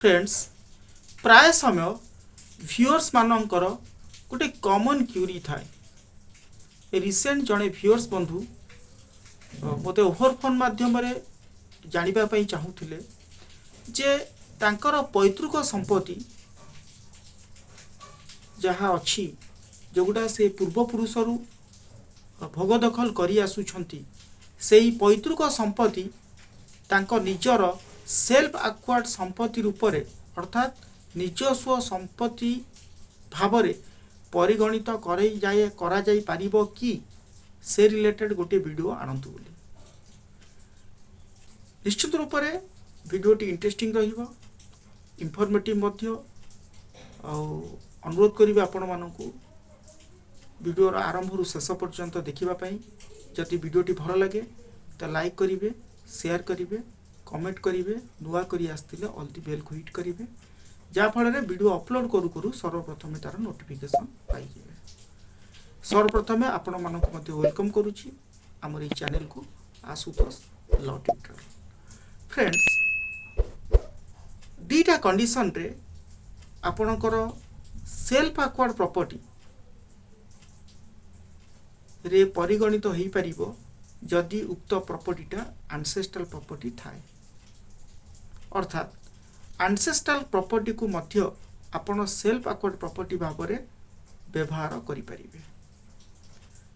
Friends प्राय समय viewers मानकर गोटे कॉमन क्यूरी थाए रिसेंट जड़े व्यूअर्स बंधु मत ओभर फोन माध्यम जानापी चाहूले जे तांकर पैतृक संपत्ति जहाँ अच्छी जोगुटा से पूर्वपुरुष भोग दखल करी आसुछंती सेही पैतृक संपत्ति तांको निजर सेल्फ आक्वार्ड संपत्ति रूप में अर्थात निजस्व संपत्ति भावरे परिगणित करा जाई पारिबो कि से रिलेटेड गोटे वीडियो आनंतु बोली निश्चित रूप से वीडियोटी इंटरेस्टिंग रहिबो इनफॉर्मेटिव मध्य अनुरोध करी आपण मानकू वीडियोर आरंभ रु शेष पर्यंत देखिबा जदि वीडियोटी भल लगे तो लाइक करिवे शेयर करिवे कमेंट करिवे नुआ करी आस्तिले ऑल दी बेल को हिट करिवे जा फल वीडियो अपलोड करू करू सर्वप्रथमे तार नोटिफिकेशन पाई जिवे। सर्वप्रथमे आपण मानक मध्य वेलकम करूची हमर ई चैनल को आशुतोष लॉ ट्यूटर। फ्रेंड्स दीटा कंडीशन रे आपणकर सेल्फ आक्वार्ड प्रॉपर्टी रे परिगणित हो पारिबो जदि उक्त प्रॉपर्टीटा एंसेस्ट्रल प्रॉपर्टी थाए अर्थात एंसेस्ट्रल प्रॉपर्टी को मध्य आपण सेल्फ आक्वार्ड प्रॉपर्टी भाव में व्यवहार करि परिबे।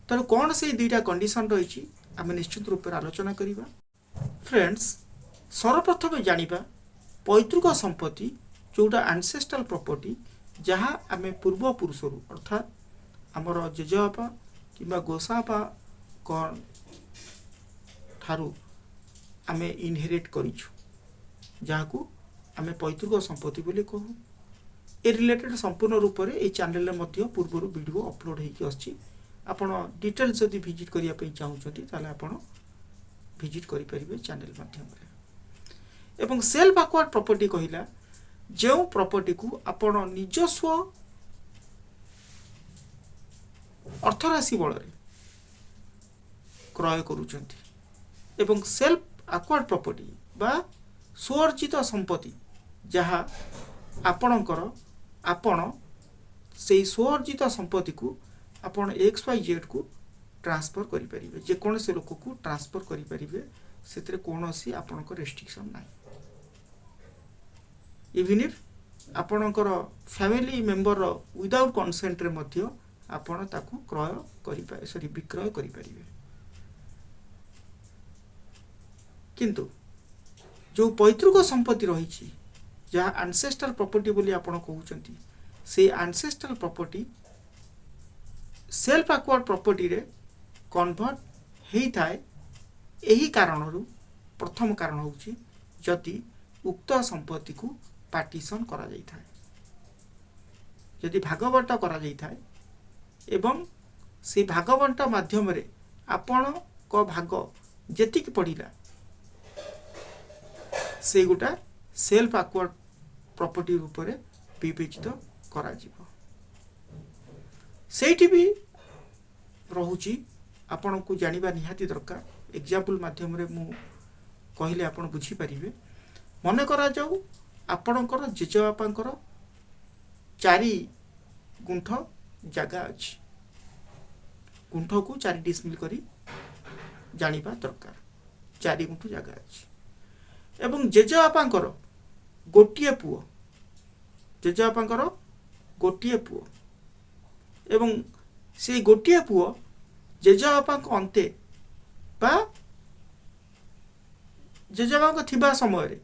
तर कौन से दुईटा कंडीशन रही आम निश्चित रूप से आलोचना करिबा। फ्रेंड्स सर्वप्रथम जानिबा पैतृक संपत्ति जोटा एंसेस्ट्रल प्रॉपर्टी जहाँ आम पूर्वपुरुष अर्थात आमर जेजेबापा किंबा गोसापा कौन ठारू आमे इनहेरिट करिछु जहाँ को आमे पैतृक संपत्ति बोली कहू ए रिलेटेड संपूर्ण रूप से ये चैनल में पूर्व वीडियो अपलोड होगी आछि आपण डिटेल्स जदि विजिट करिया पई चाहूछथि ताले आपण विजिट करि परिबे चैनल माध्यम रे। एवं सेल्फ आक्वार्ड प्रॉपर्टी कहिला जो प्रॉपर्टी को आपण निजस्व अर्थराशि बल क्रय करुछथि एवं सेल्फ आक्वार्ड प्रॉपर्टी बा स्वअर्जित संपत्ति जहाँ आपणकर आपण से स्वअर्जित संपत्ति को आपण XYZ को ट्रांसफर करि परिबे जे कोन से लोक को ट्रांसफर करि परिबे सेतरे कोनोसी आपणकर रेस्ट्रिक्शन नाही इवन इफ आपणकर फैमिली मेंबर विदाउट कंसेंट रे मध्य आपण ताकू क्रय करि सॉरी विक्रय करि परिबे। किंतु जो पैतृक संपत्ति रही जहाँ एंसेस्ट्रल प्रॉपर्टी बोली आपण कहउचंती से एंसेस्ट्रल प्रॉपर्टी सेल्फ आक्वार्ड प्रॉपर्टी रे कन्वर्ट हेई थाए एही कारणरू प्रथम कारण होउची जदि उक्त संपत्ति को पार्टीशन करा जाई थाए जदि भागबंट करा जाई थाए एवं से भागबंट माध्यम रे आपण को भाग जेतिक पड़िला से गोटा सेल्फ आक्वार्ड प्रॉपर्टी रूप में विवेचित करा जिवो। सेठी भी रहुची आपण को जानिबा निहाती दरकार एग्जांपल माध्यम रे मु कहले आपण बुझी परिबे। मने करा जाऊ आपणकर जेजेबापांकर 4 गुंठ जगह अछि गुंठ को 4 डिसमिल करी जानिबा दरकार 4 गुंठ जगह अछि एवं जेजेबापांकर गोटिए पुओ जेजेबापांकर गोटिए पुओ एवं से गोटिए पुओ जेजेबापांक अंते बा जेजेबापांक थिबा समय रे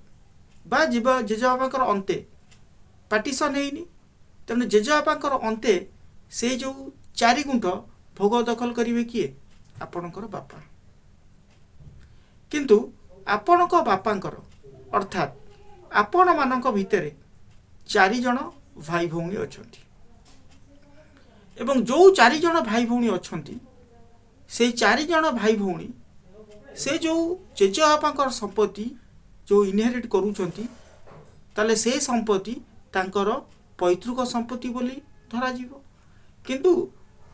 बा जेजेबापांकर अंते पार्टीशन हेइनी तेणु जेजेबापांकर अंते से जो 4 गुंठ भोग दखल करिवे किए आपणकर बापा किंतु आपणक बापांकर अर्थात आपण मानक भितरे 4 जन भाई भौणी अछंती एवं जो 4 जन भाई भौणी अछंती से 4 जन भाई भौणी से जो जेजेबापांकर संपत्ति जो इनहेरिट करूछंती ताले से संपत्ति तांकर पैतृक संपत्ति बोली धरा जीवो किंतु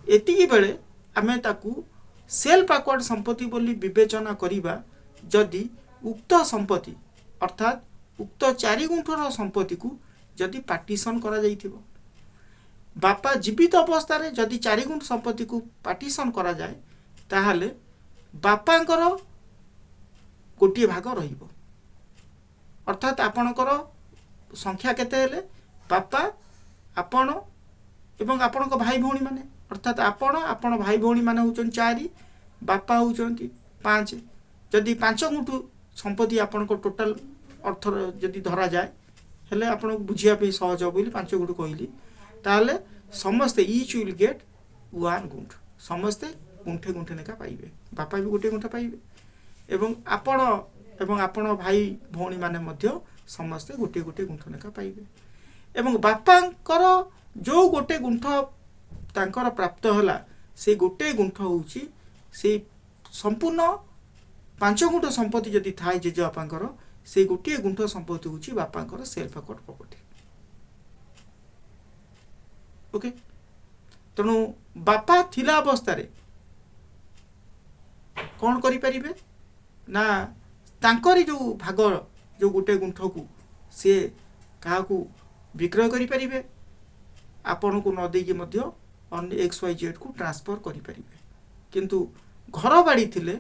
एतिकी बेले आमे ताकू सेल्फ आक्वार्ड संपत्ति बोली विवेचना करिबा जदि उक्त संपत्ति अर्थात उक्त 4 गुंठर संपत्ति को जदि पार्टीशन करा जाइथिबो बापा जीवित अवस्था रे जदि 4 गुंठ संपत्ति को पार्टीशन करा जाए ताहाले बापांकर गोटे भाग रहिबो अर्थात आपणकर संख्या केते हेले बापा आपण एवं आपण भाई भौणी माने अर्थात आपण भाई भौणी माने होचन 4 बापा होचन 5 जदि 5 गुंठ संपत्ति आपण टोटल अर्थ जदि धरा जाए हेले आपण बुझिया पे सहज बोली 5 गुंठ कहली ताले समस्ते ईच विल गेट 1 गुंठ समस्ते गुंठे गुंठे नेका पाइबे बापा भी गोटे गुंठा पाइबे एवं आपण भाई भौणी माने मध्य समस्ते गोटे गोटे गुंठ नेका पाइबे एवं बापांकर जो गोटे गुंठ तांकर प्राप्त होला से गोटे गुंठ होउची से संपूर्ण 5 गुंठ संपत्ति जदि थाए जेजे बापांकर से गोटे गुंठ संपत्ति होउची बापांकर सेल्फ अकॉर्ड प्रॉपर्टी ओके तेणु बापा थिला अवस्था रे कौन करि परिबे ना तांकरी जो भाग जो गोटे गुंठ को सी क्या विक्रय करि परिबे आपण को न देकी मध्य अन्य XYZ को ट्रांसफर करि परिबे किंतु घर बाड़ी थिले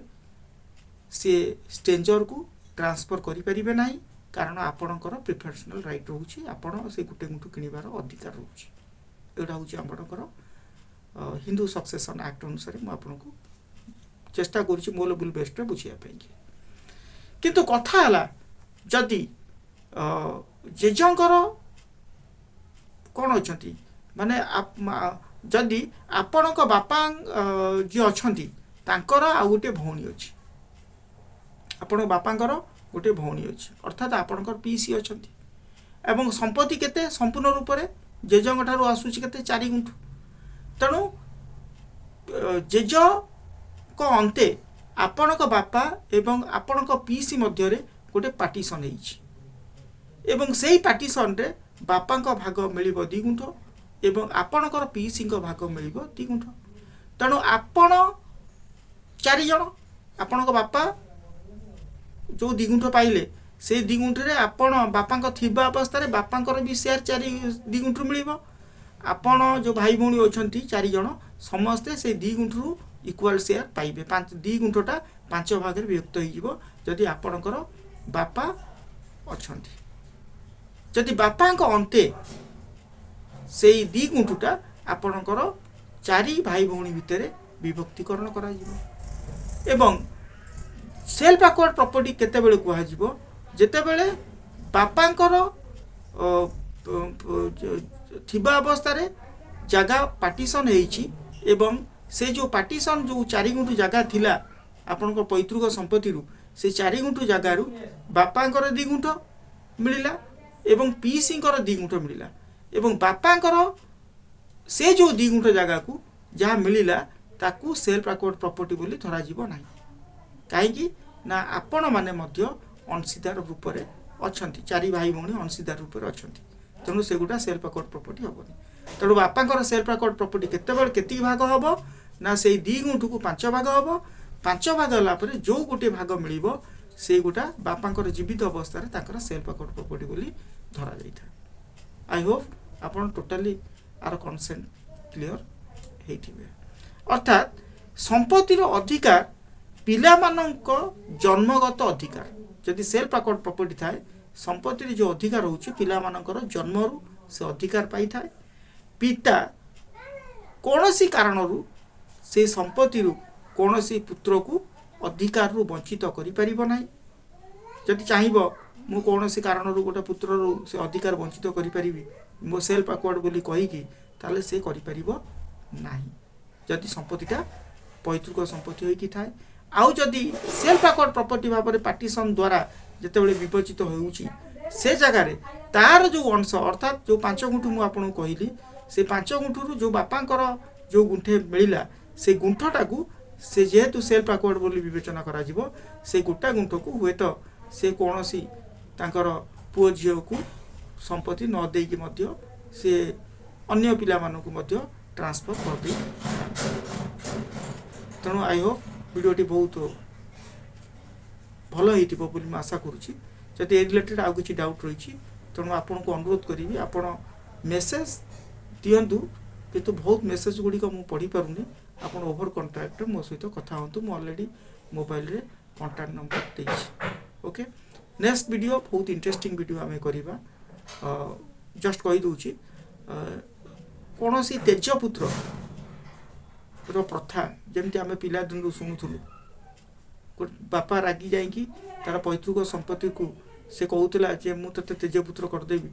सी स्ट्रेंजर को ट्रांसफर करि परिबे नाही कारण आपणकर प्रिफरेंशियल राइट रहउची आपण से गोटे गुंठ किनिबार अधिकार रहउची एटा होची आपणकर हिंदू सक्सेशन एक्ट अनुसार मु आपनको चेष्टा करूची मोलेबल बेस्ट बुझिया पे किंतु कथा हला जदि जेजंकर कौन अच्छा माने जदि आपणक बापा जी अच्छा तांकर आ गोटे भौणी अच्छी आपण बापांकर गोटे भौणी अच्छी अर्थात आपणकर पीसी अच्छा एवं संपत्ति केते संपूर्ण रूप से जेजंग ठारू आसुची केते 4 गुंठ तेणु जेज को अंते आपणक बापा एवं आपणक पीसी मध्य रे गोटे पार्टीशन हेछि एवं सेही पार्टीशन रे बापांक भाग मिलिबो 2 गुंठ एवं आपणकर पीसी भाग मिलिबो 2 गुंठ तेणु आपण 4 जण आपणक बापा जो 2 गुंठ पाइले से 2 गुंठ रे आपण बापांक थिबा अवस्था रे बापांकर भी शेयर 2 गुंठ मिलिबो आपण जो भाई भौणी अछंती 4 जण समस्ते से 2 गुंठ रु इक्वल शेयर पाइबे 2 गुंठटा 5 भाग रे विभक्त होइजिवो जदि आपणकर बापा अछंती जदि बापांक अंते से 2 गुंठटा आपणकर 4 भाई भौणी भितरे विभक्तिकरण करा जिवो एवं सेल्फ अक्वायर्ड प्रॉपर्टी केते बेले कुहा जिवो जेते बेले बापांकर थिबा अवस्था रे जगह पार्टीशन हेछि एवं से जो पार्टीशन जो 4 गुंठ जगह थिला आपनको पैतृक संपत्ति रु से 4 गुंठ जगह रु बापांकर 2 गुंठ मिलिला एवं पीसींकर 2 गुंठ मिलिला एवं बापांकर से जो 2 गुंठ जगह को जहाँ मिलिला ताकू सेल्फ अक्वायर्ड प्रॉपर्टी बोली धरा जीवो नाही काहेकि ना आपण माने मध्य अंशीदार रूप रे अछंती 4 भाई भौणी अंशीदार रूप रे अछंती तेणु से गोटा सेल्फ अक्वायर्ड प्रॉपर्टी हबनी तेणु बापांकर सेल्फ अक्वायर्ड प्रॉपर्टी केतेबेल केती भाग हबो ना से 2 गुंठ को 5 भाग हबो 5 भाग होला परे जो गोटे भाग मिलिबो से गोटा बापांकर जीवित अवस्था रे ताकर सेल्फ अक्वायर्ड प्रॉपर्टी बोली धरा जाइथा आई होप आपण टोटली आर कॉन्सेप्ट क्लियर हेथिबे अर्थात संपत्तिर अधिकार पिला मानक जन्मगत अधिकार जदि सेल्फ अक्वायर्ड प्रॉपर्टी थाए संपत्तिर जो अधिकार होची पिला मानकर जन्मरु से अधिकार पाई थाए पिता कौनसी कारणरू से संपत्ति कौनसी पुत्र को अधिकार रु वंचित करि परिबो नाही जदि चाहिबो मु कौनसी कारणरू गोटे पुत्र रु से अधिकार वंचित करि परिबी मो सेल्फ अक्वायर्ड बोली कहि कि ताले से करि परिबो नाही जदि संपत्तिटा पैतृक संपत्ति होई कि थाए आउ जदि सेल्फ अक्वायर्ड प्रॉपर्टी भाबरे पार्टीशन द्वारा जेतेबेले विभजित होउची से जगह रे तार जो अंश अर्थात जो 5 गुंठ मु आपन कहली से 5 गुंठ रु जो बापांकर जो गुंठे मिलिला से गुंठटा को से जेहेतु सेल्फ अक्वायर्ड बोली विवेचना करा जिवो से गोटा गुंठ को हुए तो से कोनोसी तांकर पुओ झियो को संपत्ति न देई कि मध्य से अन्य पिला मानन को मध्य ट्रांसफर कर दे तेणु आई होप वीडियोटी बहुत भल होइतिबो बोली आशा करूची जदि ए रिलेटेड आउ किसी डाउट रही तेणु आपन को अनुरोध करी आपण मेसेज दिंतु किंतु बहुत मेसेज गुड़िक मुझे पढ़ी पारूनी आप ओभर कंटाक्ट मो सहित कथा हूँ मुझे अलरेडी मोबाइल रे कंटाक्ट नंबर देछि ओके नेक्स्ट वीडियो बहुत इंटरेस्टिंग वीडियो आम करवा जस्ट कही दूची कौन सी तेजपुत्र रो प्रथा जमती आम पिला दिन शुणुलु बापा रागी जाइकी तार पैतृक संपत्ति को से कहूला जे मु ते तेजपुत्र करदेवी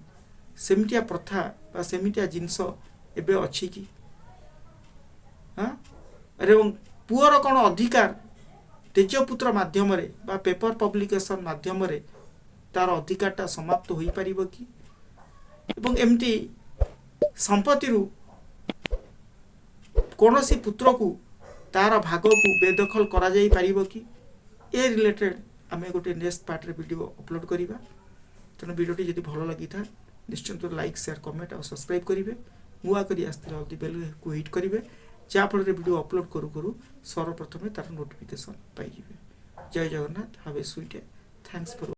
सेमिटिया प्रथा बा सेमिटिया जिनस एबे अछि कि हाँ अरे पुअर कौन अधिकार तेजपुत्र माध्यम रे बा पेपर पब्लिकेशन माध्यम रे तार अधिकारटा समाप्त हो पारिबो कि एवं एमती संपत्ति रु कौनसी पुत्र को तार भाग को बेदखल करा जाई पारिबो कि ए रिलेटेड आमे गोटे नेक्स्ट पार्ट रे वीडियो अपलोड करिबा तेणु वीडियोटी जदि भल लगी था निश्चिंत लाइक शेयर कमेंट और सब्सक्राइब करेंगे नुआ करी आसते हल्दी बेल को हिट करेंगे जहाँफल वीडियो अपलोड करू करू सर्वप्रथमे तार नोटिफिकेशन पाइबे जय Jagannath have a sweet day thanks for